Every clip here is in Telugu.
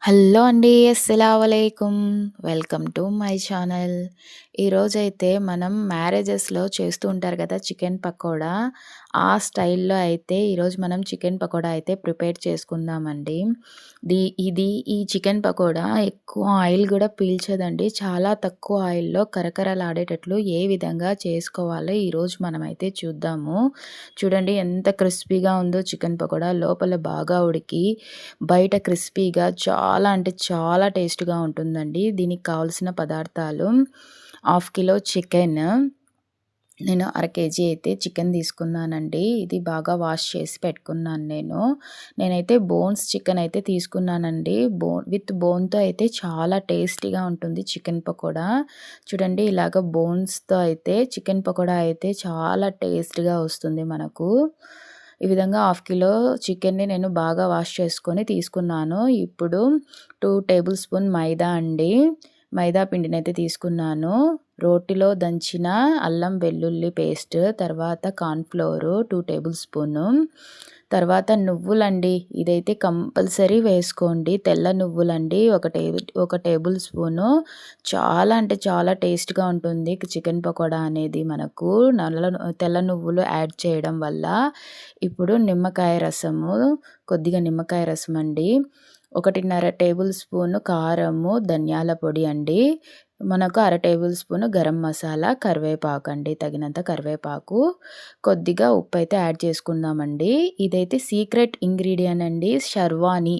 హలో అండి. అస్సలాముఅలైకుం. Welcome to my channel. ఈరోజైతే మనం మ్యారేజెస్‌లో చేస్తూ ఉంటారు కదా! చికెన్ పకోడా. ఆ స్టైల్‌లో అయితే ఈరోజు మనం చికెన్ పకోడా అయితే ప్రిపేర్ చేసుకుందామండి. ఈ చికెన్ పకోడా ఎక్కువ ఆయిల్ గూడా పీల్చదండి. చాలా తక్కువ ఆయిల్‌లో కరకరలాడేటట్లు ఏ విధంగా చేసుకోవాలో ఈరోజు మనమైతే చూద్దాము. చూడండి ఎంత క్రిస్పీగా ఉందో చికెన్ పకోడా. లోపల బాగా ఉడికి బయట క్రిస్పీగా చాలా అంటే చాలా టేస్ట్‌గా ఉంటుందండి. దీనికి కావాల్సిన పదార్థాలు హాఫ్ కిలో చికెన్. నేను అర కేజీ అయితే చికెన్ తీసుకున్నానండి. ఇది బాగా వాష్ చేసి పెట్టుకున్నాను నేను. నేనైతే బోన్స్ చికెన్ అయితే తీసుకున్నానండి. విత్ బోన్‌తో అయితే చాలా టేస్టీగా ఉంటుంది చికెన్ పకోడా. చూడండి ఇలాగ బోన్స్‌తో అయితే చికెన్ పకోడా అయితే చాలా టేస్ట్‌గా వస్తుంది మనకు. ఈ విధంగా హాఫ్ కిలో చికెన్‌ని నేను బాగా వాష్ చేసుకొని తీసుకున్నాను. ఇప్పుడు 2 టేబుల్ స్పూన్ మైదా అండి. మైదా పిండినైతే తీసుకున్నాను. రోటిలో దంచిన అల్లం వెల్లుల్లి పేస్ట్, తర్వాత కార్న్‌ఫ్లోర్ 2 టేబుల్ స్పూను, తర్వాత నువ్వులండి. ఇదైతే కంపల్సరీ వేసుకోండి. తెల్ల నువ్వులండి ఒక టేబుల్ స్పూను. చాలా అంటే చాలా టేస్ట్‌గా ఉంటుంది చికెన్ పకోడా అనేది మనకు తెల్ల నువ్వులు యాడ్ చేయడం వల్ల. ఇప్పుడు నిమ్మకాయ రసము, కొద్దిగా నిమ్మకాయ రసమండి. 1:30 టేబుల్ స్పూను కారము, ధనియాల పొడి అండి. మనకు అర టేబుల్ స్పూను గరం మసాలా, కరివేపాకండి, తగినంత కరివేపాకు, కొద్దిగా ఉప్పైతే యాడ్ చేసుకుందామండి. ఇదైతే సీక్రెట్ ఇంగ్రీడియెంట్ అండి, షర్వాని.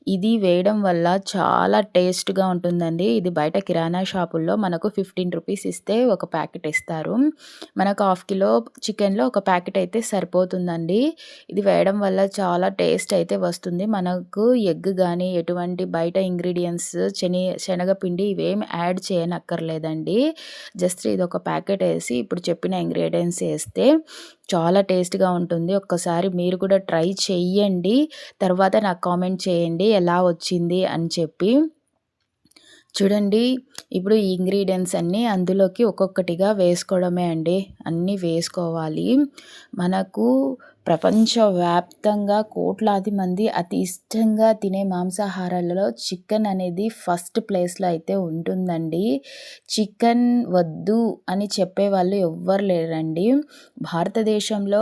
ఇది వేయడం వల్ల చాలా టేస్ట్‌గా ఉంటుందండి. ఇది బయట కిరాణా షాపుల్లో మనకు 15 రూపీస్ ఇస్తే ఒక ప్యాకెట్ ఇస్తారు. మనకు హాఫ్ కిలో చికెన్‌లో ఒక ప్యాకెట్ అయితే సరిపోతుందండి. ఇది వేయడం వల్ల చాలా టేస్ట్ అయితే వస్తుంది. మనకు ఎగ్ గానీ, ఎటువంటి బయట ఇంగ్రీడియెంట్స్ శనగపిండి ఇవేమి యాడ్ చేయనక్కర్లేదండి. జస్ట్ ఇదొక ప్యాకెట్ ఏసి ఇప్పుడు చెప్పిన ఇంగ్రీడియెంట్స్ ఏస్తే చాలా టేస్ట్‌గా ఉంటుంది. ఒక్కసారి మీరు కూడా ట్రై చెయ్యండి. తర్వాత నాకు కామెంట్ చేయండి ఎలా వచ్చింది అని చెప్పి. చూడండి ఇప్పుడు ఈ ఇంగ్రీడియెంట్స్ అన్నీ అందులోకి ఒక్కొక్కటిగా వేసుకోవడమే అండి. అన్నీ వేసుకోవాలి. మనకు ప్రపంచవ్యాప్తంగా కోట్లాది మంది అతి ఇష్టంగా తినే మాంసాహారాలలో చికెన్ అనేది ఫస్ట్ ప్లేస్‌లో అయితే ఉంటుందండి. చికెన్ వద్దు అని చెప్పేవాళ్ళు ఎవ్వరు లేరండి. భారతదేశంలో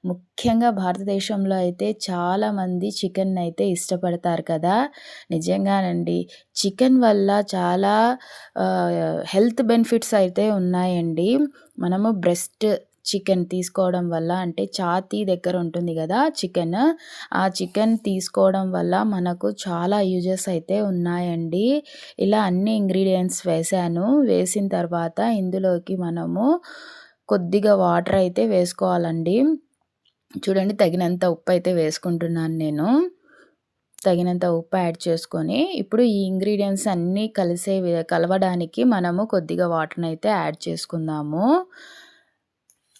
ముఖ్యంగా భారతదేశంలో అయితే చాలామంది చికెన్నయితే ఇష్టపడతారు కదా! నిజంగానండి. చికెన్ వల్ల చాలా హెల్త్ బెనిఫిట్స్ అయితే ఉన్నాయండి. మనము బ్రెస్ట్ చికెన్ తీసుకోవడం వల్ల, అంటే ఛాతీ దగ్గర ఉంటుంది కదా చికెన్, ఆ చికెన్ తీసుకోవడం వల్ల మనకు చాలా యూజెస్ అయితే ఉన్నాయండి. ఇలా అన్ని ఇంగ్రీడియెంట్స్ వేశాను. వేసిన తర్వాత ఇందులోకి మనము కొద్దిగా వాటర్ అయితే వేసుకోవాలండి. చూడండి తగినంత ఉప్పు అయితే వేసుకుంటున్నాను నేను. తగినంత ఉప్పు యాడ్ చేసుకొని, ఇప్పుడు ఈ ఇంగ్రీడియెంట్స్ అన్నీ కలవడానికి మనము కొద్దిగా వాటర్‌నైతే యాడ్ చేసుకుందాము.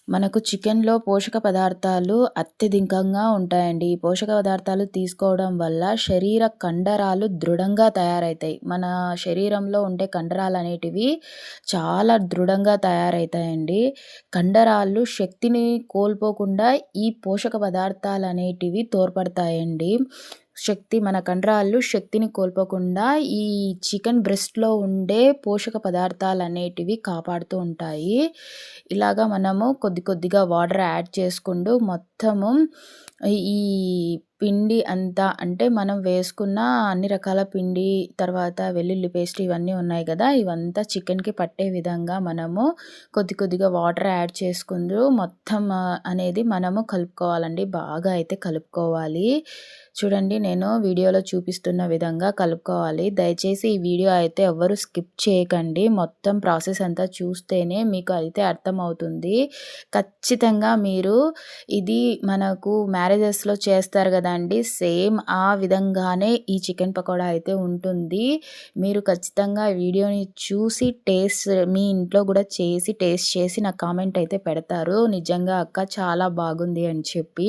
మనకు చికెన్‌లో పోషక పదార్థాలు అత్యధికంగా ఉంటాయండి. ఈ పోషక పదార్థాలు తీసుకోవడం వల్ల శరీర కండరాలు దృఢంగా తయారవుతాయి. మన శరీరంలో ఉండే కండరాలనేటివి చాలా దృఢంగా తయారవుతాయండి. కండరాలు శక్తిని కోల్పోకుండా ఈ పోషక పదార్థాలనేటివి తోడ్పడతాయండి. మన కండరాలు శక్తిని కోల్పోకుండా ఈ చికెన్ బ్రెస్ట్‌లో ఉండే పోషక పదార్థాలనేటివి కాపాడుతూ ఉంటాయి. ఇలాగా మనము కొద్ది కొద్దిగా వాటర్ యాడ్ చేసుకుంటూ మొత్తము ఈ పిండి అంతా, అంటే మనం వేసుకున్న అన్ని రకాల పిండి, తర్వాత వెల్లుల్లి పేస్ట్ ఇవన్నీ ఉన్నాయి కదా! ఇవంతా చికెన్‌కి పట్టే విధంగా మనము కొద్ది కొద్దిగా వాటర్ యాడ్ చేసుకుంటూ మొత్తం అనేది మనము కలుపుకోవాలండి. బాగా అయితే కలుపుకోవాలి. చూడండి నేను వీడియోలో చూపిస్తున్న విధంగా కలుపుకోవాలి. దయచేసి ఈ వీడియో అయితే ఎవ్వరు స్కిప్ చేయకండి. మొత్తం ప్రాసెస్ అంతా చూస్తేనే మీకు అయితే అర్థమవుతుంది. ఖచ్చితంగా మీరు ఇది మనకు మ్యారేజెస్‌లో చేస్తారు కదండీ! సేమ్ ఆ విధంగానే ఈ చికెన్ పకోడా అయితే ఉంటుంది. మీరు ఖచ్చితంగా ఈ వీడియోని చూసి మీ ఇంట్లో కూడా టేస్ట్ చేసి నాకు కామెంట్ అయితే పెడతారు. నిజంగా అక్క చాలా బాగుంది అని చెప్పి.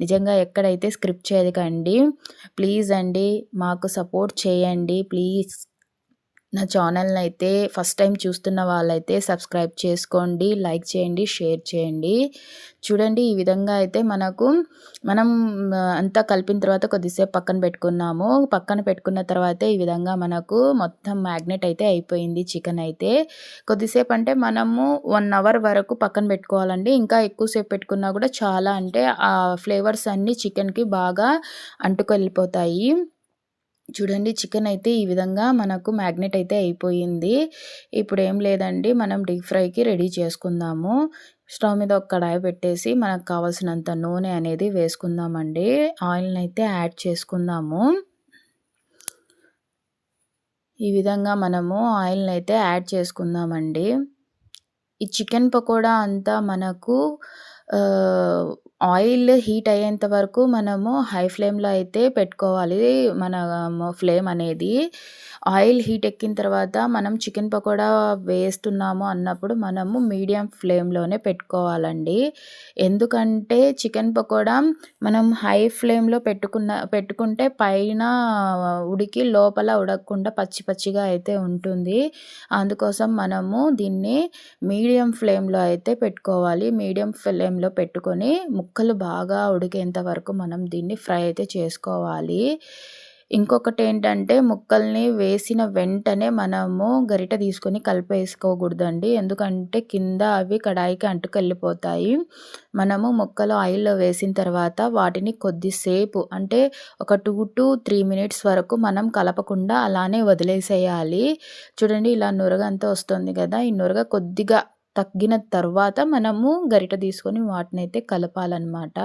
నిజంగా ఎక్కడైతే స్క్రిప్ట్ చేయకండి. ప్లీజ్ అండి, మాకు సపోర్ట్ చేయండి ప్లీజ్. నా ఛానల్‌నయితే ఫస్ట్ టైమ్ చూస్తున్న వాళ్ళైతే సబ్స్క్రైబ్ చేసుకోండి, లైక్ చేయండి, షేర్ చేయండి. చూడండి ఈ విధంగా అయితే మనం అంతా కలిపిన తర్వాత కొద్దిసేపు పక్కన పెట్టుకున్నాము. పక్కన పెట్టుకున్న తర్వాత ఈ విధంగా మనకు మొత్తం మ్యాగ్నెట్ అయితే అయిపోయింది చికెన్ అయితే. కొద్దిసేపు అంటే మనము 1 అవర్ వరకు పక్కన పెట్టుకోవాలండి. ఇంకా ఎక్కువసేపు పెట్టుకున్నా కూడా చాలా అంటే ఆ ఫ్లేవర్స్ అన్నీ చికెన్‌కి బాగా అంటుకెళ్ళిపోతాయి. చూడండి చికెన్ అయితే ఈ విధంగా మనకు మ్యాగ్నెట్ అయితే అయిపోయింది. ఇప్పుడేం లేదండి, మనం డీప్ ఫ్రైకి రెడీ చేసుకుందాము. స్టవ్ మీద ఒక కడాయి పెట్టేసి మనకు కావాల్సినంత నూనె అనేది వేసుకుందామండి. ఆయిల్‌నైతే యాడ్ చేసుకుందాము. ఈ విధంగా మనము ఆయిల్‌నైతే యాడ్ చేసుకుందామండి. ఈ చికెన్ పకోడా అంతా మనకు ఆయిల్ హీట్ అయ్యేంత వరకు మనము హై ఫ్లేమ్‌లో అయితే పెట్టుకోవాలి. ఫ్లేమ్ అనేది. ఆయిల్ హీట్ ఎక్కిన తర్వాత మనం చికెన్ పకోడా వేస్తున్నాము అన్నప్పుడు మనము మీడియం ఫ్లేమ్‌లోనే పెట్టుకోవాలండి. ఎందుకంటే చికెన్ పకోడా మనం హై ఫ్లేమ్‌లో పెట్టుకుంటే పైన ఉడికి లోపల ఉడకకుండా పచ్చి పచ్చిగా అయితే ఉంటుంది. అందుకోసం మనము దీన్ని మీడియం ఫ్లేమ్‌లో అయితే పెట్టుకోవాలి. మీడియం ఫ్లేమ్‌లో పెట్టుకొని ముక్కలు బాగా ఉడికేంత వరకు మనం దీన్ని ఫ్రై అయితే చేసుకోవాలి. ఇంకొకటేంటంటే ముక్కల్ని వేసిన వెంటనే మనము గరిటె తీసుకొని కలిపేసుకోకూడదండి. ఎందుకంటే కింద అవి కడాయికి అంటుకెళ్ళిపోతాయి. మనము ముక్కలు ఆయిల్‌లో వేసిన తర్వాత వాటిని కొద్దిసేపు అంటే ఒక 2-3 మినిట్స్ వరకు మనం కలపకుండా అలానే వదిలేసేయాలి. చూడండి ఇలా నురగంతా వస్తుంది కదా! ఈ నురగ కొద్దిగా తగ్గిన తర్వాత మనము గరిటె తీసుకొని వాటినైతే కలపాలనమాట.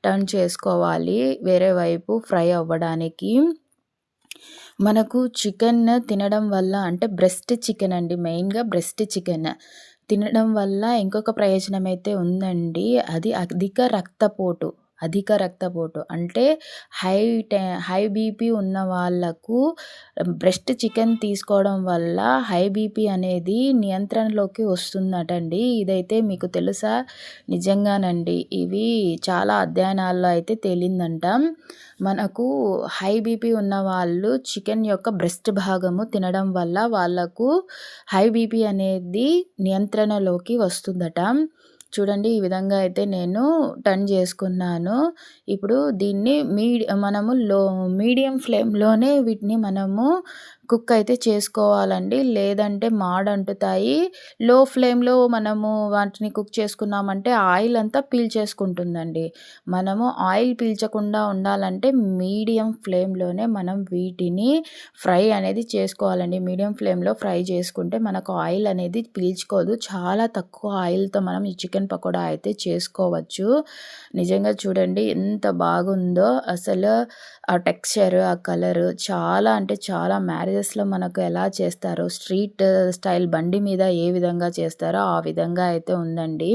టర్న్ చేసుకోవాలి వేరే వైపు ఫ్రై అవ్వడానికి. మనకు చికెన్ తినడం వల్ల అంటే బ్రెస్ట్ చికెన్ అండి, మెయిన్‌గా బ్రెస్ట్ చికెన్ తినడం వల్ల ఇంకొక ప్రయోజనం అయితే ఉందండి. అది అధిక రక్తపోటు అంటే హై హై బీపీ ఉన్న వాళ్ళకు బ్రెస్ట్ చికెన్ తీసుకోవడం వల్ల హై బీపీ అనేది నియంత్రణలోకి వస్తుందటండి. ఇదైతే మీకు తెలుసా? నిజంగానండి. ఇవి చాలా అధ్యయనాల్లో అయితే తేలిందంట. మనకు హై బీపీ ఉన్నవాళ్ళు చికెన్ యొక్క బ్రెస్ట్ భాగము తినడం వల్ల వాళ్ళకు హై బీపీ అనేది నియంత్రణలోకి వస్తుందట. చూడండి ఈ విధంగా అయితే నేను టర్న్ చేసుకున్నాను. ఇప్పుడు దీన్ని మనము మీడియం ఫ్లేమ్‌లోనే వీటిని మనము కుక్ అయితే చేసుకోవాలండి. లేదంటే మాడంటుతాయి. లో ఫ్లేమ్‌లో మనము వాటిని కుక్ చేసుకున్నామంటే ఆయిల్ అంతా పీల్చేసుకుంటుందండి. మనము ఆయిల్ పీల్చకుండా ఉండాలంటే మీడియం ఫ్లేమ్‌లోనే మనం వీటిని ఫ్రై అనేది చేసుకోవాలండి. మీడియం ఫ్లేమ్‌లో ఫ్రై చేసుకుంటే మనకు ఆయిల్ అనేది పీల్చుకోదు. చాలా తక్కువ ఆయిల్‌తో మనం ఈ చికెన్ పకోడా అయితే చేసుకోవచ్చు. నిజంగా చూడండి ఎంత బాగుందో అసలు. ఆ టెక్స్చర్, ఆ కలర్ చాలా అంటే చాలా మ్యారేజెస్‌లో మనకు ఎలా చేస్తారో స్ట్రీట్ స్టైల్ బండి మీద ఏ విధంగా చేస్తారో ఆ విధంగా అయితే ఉందండి.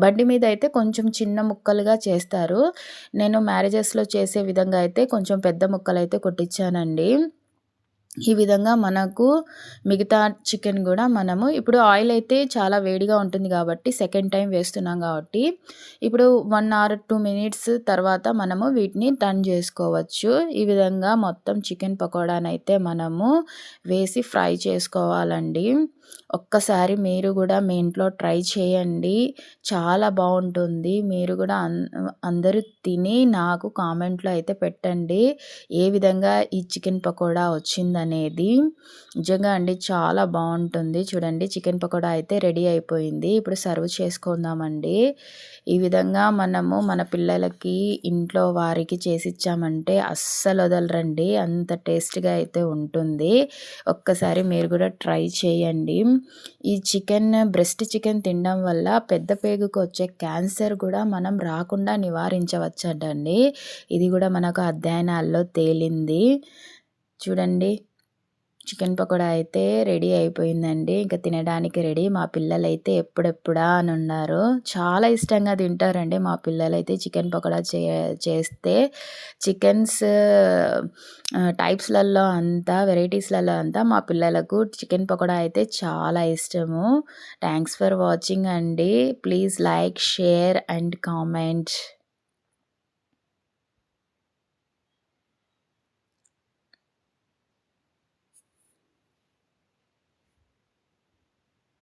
బండి మీద అయితే కొంచెం చిన్న ముక్కలుగా చేస్తారు. నేను మ్యారేజెస్‌లో చేసే విధంగా అయితే కొంచెం పెద్ద ముక్కలైతే కొట్టించానండి. ఈ విధంగా మనకు మిగతా చికెన్ గూడా మనము ఇప్పుడు ఆయిల్ అయితే చాలా వేడిగా ఉంటుంది గాబట్టి సెకండ్ టైమ్ వేస్తున్నాం గాబట్టి ఇప్పుడు 1 ఆర్ 2 మినిట్స్ తర్వాత మనము వీటిని టర్న్ జేసుకోవచ్చు. ఈ విధంగా మొత్తం చికెన్ పకోడానైతే మనము వేసి ఫ్రై చేసుకోవాలండి. ఒక్కసారి మీరు గూడా మీ ఇంట్లో ట్రై చేయండి. చాలా బావుంటుంది. మీరు గూడా అందరూ తిని నాకు కామెంట్‌లో అయితే పెట్టండి. ఏ విధంగా ఈ చికెన్ పకోడా వచ్చిందనేది. నిజంగా అండి చాలా బావుంటుంది. చూడండి చికెన్ పకోడా అయితే రెడీ అయిపోయింది. ఇప్పుడు సర్వ్ చేసుకుందామండి. ఈ విధంగా మనము మన పిల్లలకి, ఇంట్లో వారికి చేసిచ్చామంటే అస్సలు వదలరండి. అంత టేస్ట్‌గా అయితే ఉంటుంది. ఒక్కసారి మీరు కూడా ట్రై చేయండి. ఈ బ్రెస్ట్ చికెన్ తినడం వల్ల పెద్ద పేగుకు వచ్చే క్యాన్సర్ కూడా మనం రాకుండా నివారించవచ్చటండి. ఇది కూడా మనకు అధ్యయనాల్లో తేలింది. చూడండి చికెన్ పకోడా అయితే రెడీ అయిపోయిందండి. ఇంక తినడానికి రెడీ. మా పిల్లలైతే ఎప్పుడెప్పుడా అని ఉన్నారు. చాలా ఇష్టంగా తింటారండి మా పిల్లలైతే చికెన్ పకోడా చేస్తే. చికెన్స్ టైప్స్‌లలో అంతా, వెరైటీస్‌లలో అంతా మా పిల్లలకు చికెన్ పకోడా అయితే చాలా ఇష్టము. థ్యాంక్స్ ఫర్ వాచింగ్ అండి. Please like, share and comment.